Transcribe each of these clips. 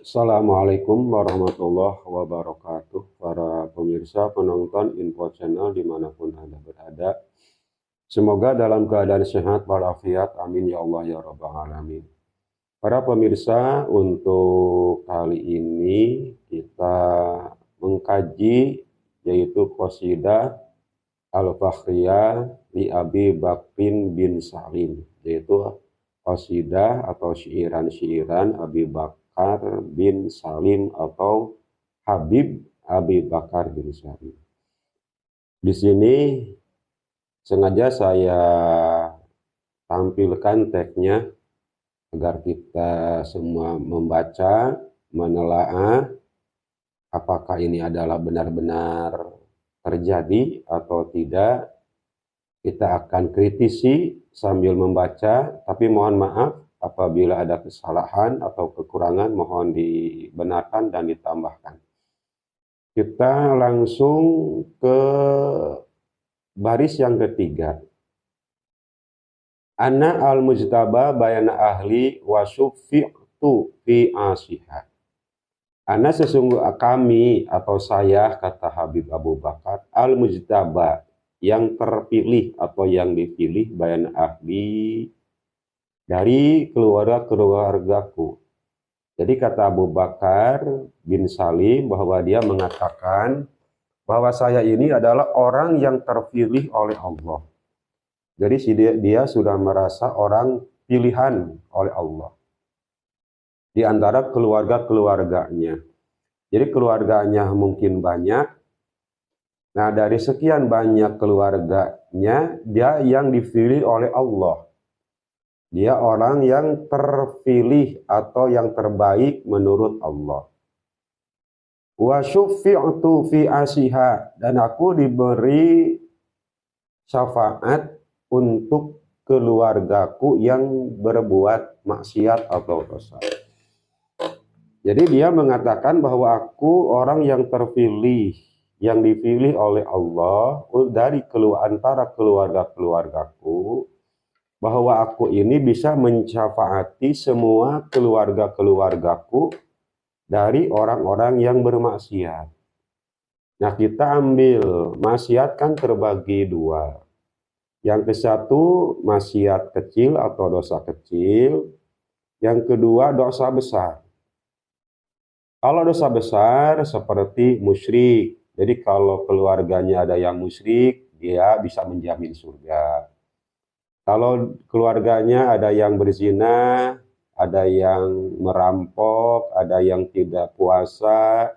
Assalamualaikum warahmatullahi wabarakatuh. Para pemirsa, penonton Info Channel dimanapun Anda berada. Semoga dalam keadaan sehat walafiat. Amin ya Allah ya Rabbal Alamin. Para pemirsa, untuk kali ini kita mengkaji yaitu qasidah Al-Fakhriyah li Abi Bakrin bin Salim, yaitu qasidah atau syiiran-syiiran Abi Bakar bin Salim atau Habib Abi Bakar bin Salim. Di sini sengaja saya tampilkan teksnya agar kita semua membaca, menelaah apakah ini adalah benar-benar terjadi atau tidak. Kita akan kritisi sambil membaca, tapi mohon maaf apabila ada kesalahan atau kekurangan, mohon dibenarkan dan ditambahkan. Kita langsung ke baris yang ketiga. Ana al-mujtaba bayana ahli wa syuffi'tu fi asiha. Ana sesungguhnya kami atau saya, kata Habib Abu Bakar, al-mujtaba yang terpilih atau yang dipilih, bayana ahli dari keluarga-keluargaku. Jadi kata Abu Bakar bin Salim bahwa dia mengatakan bahwa saya ini adalah orang yang terpilih oleh Allah. Jadi dia sudah merasa orang pilihan oleh Allah di antara keluarga-keluarganya. Jadi keluarganya mungkin banyak. Nah, dari sekian banyak keluarganya, dia yang dipilih oleh Allah. Dia orang yang terpilih atau yang terbaik menurut Allah. Wa syuffi'tu fi asiha, dan aku diberi syafaat untuk keluargaku yang berbuat maksiat atau dosa. Jadi dia mengatakan bahwa aku orang yang terpilih, yang dipilih oleh Allah dari antara keluarga-keluargaku, bahwa aku ini bisa mensyafaati semua keluarga-keluargaku dari orang-orang yang bermaksiat. Nah, kita ambil maksiat kan terbagi dua. Yang ke satu maksiat kecil atau dosa kecil, yang kedua dosa besar. Kalau dosa besar seperti musyrik, jadi kalau keluarganya ada yang musyrik, dia bisa menjamin surga. Kalau keluarganya ada yang berzina, ada yang merampok, ada yang tidak puasa,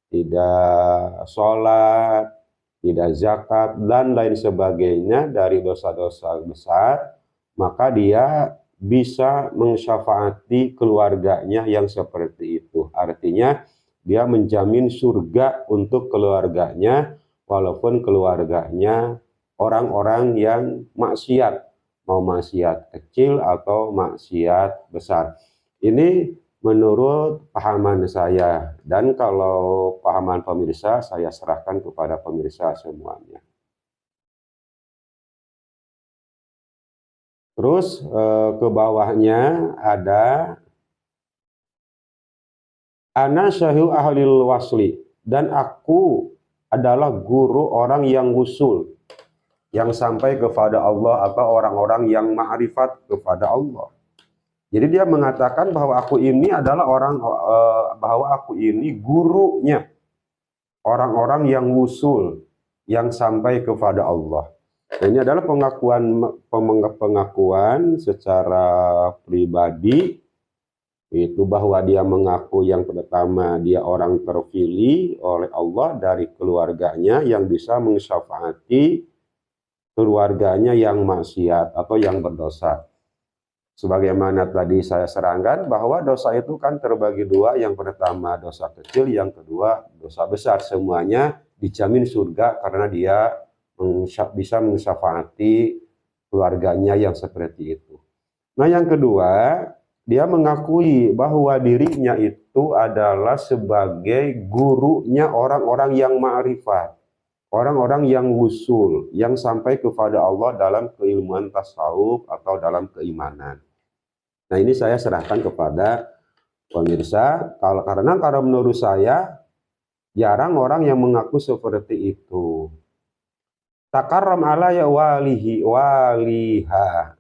tidak sholat, tidak zakat, dan lain sebagainya dari dosa-dosa besar, maka dia bisa mensyafaati keluarganya yang seperti itu. Artinya dia menjamin surga untuk keluarganya, walaupun keluarganya orang-orang yang maksiat, mau maksiat kecil atau maksiat besar. Ini menurut pahaman saya, dan kalau pahaman pemirsa saya serahkan kepada pemirsa semuanya. Terus ke bawahnya ada ana syahiu ahlil wasli, dan aku adalah guru orang yang wusul, yang sampai kepada Allah atau orang-orang yang ma'rifat kepada Allah. Jadi dia mengatakan bahwa aku ini adalah bahwa aku ini gurunya orang-orang yang wusul, yang sampai kepada Allah. Ini adalah pengakuan secara pribadi, itu bahwa dia mengaku yang pertama dia orang terpilih oleh Allah dari keluarganya yang bisa mensyafaati keluarganya yang maksiat atau yang berdosa. Sebagaimana tadi saya serangkan bahwa dosa itu kan terbagi dua, yang pertama dosa kecil, yang kedua dosa besar. Semuanya dijamin surga karena dia bisa mensyafaati keluarganya yang seperti itu. Nah, yang kedua, dia mengakui bahwa dirinya itu adalah sebagai gurunya orang-orang yang ma'rifat, orang-orang yang wusul, yang sampai kepada Allah dalam keilmuan tasawuf atau dalam keimanan. Nah, ini saya serahkan kepada Pemirsa, karena menurut saya jarang orang yang mengaku seperti itu. Takarram alaya walihi waliha.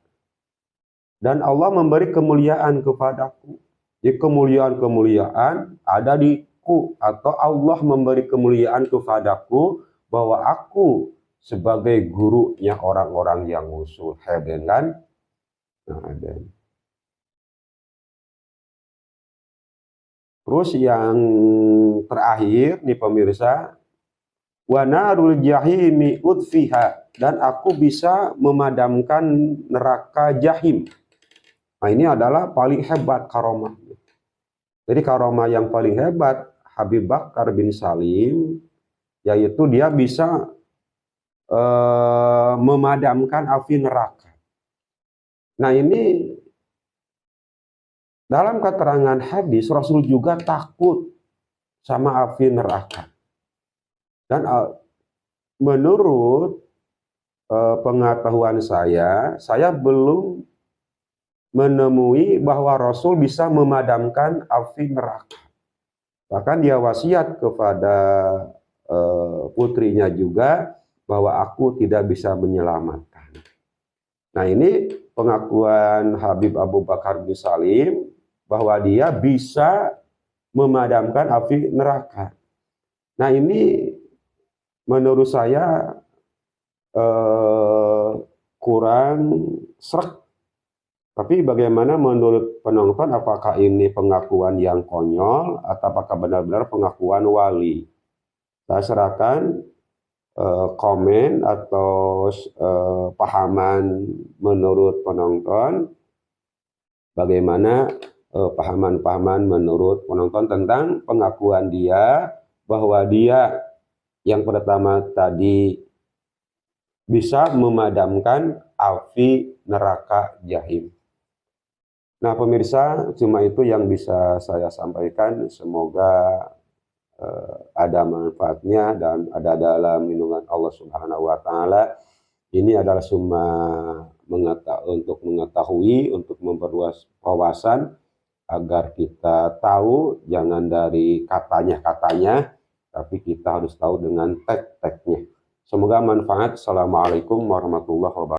Dan Allah memberi kemuliaan kepadaku. Jadi kemuliaan-kemuliaan ada di ku, atau Allah memberi kemuliaan kepadaku bahwa aku sebagai gurunya orang-orang yang usul. Hebat kan? Nah, ada. Terus yang terakhir nih pemirsa, wa narul jahimi udfiha, dan aku bisa memadamkan neraka jahim. Nah, ini adalah paling hebat karomah. Jadi karomah yang paling hebat Habib Bakar bin Salim, yaitu dia bisa memadamkan api neraka. Nah, ini dalam keterangan hadis, Rasul juga takut sama api neraka. Dan menurut pengetahuan saya belum menemui bahwa Rasul bisa memadamkan api neraka. Bahkan dia wasiat kepada putrinya juga bahwa aku tidak bisa menyelamatkan. Nah, ini pengakuan Habib Abu Bakar bin Salim bahwa dia bisa memadamkan api neraka. Nah, ini menurut saya kurang srek. Tapi bagaimana menurut penonton, apakah ini pengakuan yang konyol atau apakah benar-benar pengakuan wali? Saya serahkan komen atau pahaman menurut penonton, bagaimana pahaman-pahaman menurut penonton tentang pengakuan dia bahwa dia yang pertama tadi bisa memadamkan api neraka jahim. Nah pemirsa, cuma itu yang bisa saya sampaikan. Semoga ada manfaatnya dan ada dalam lindungan Allah Subhanahu wa Ta'ala. Ini adalah cuma untuk mengetahui, untuk memperluas wawasan agar kita tahu, jangan dari katanya-katanya, tapi kita harus tahu dengan tek-teknya. Semoga manfaat. Assalamualaikum warahmatullahi wabarakatuh.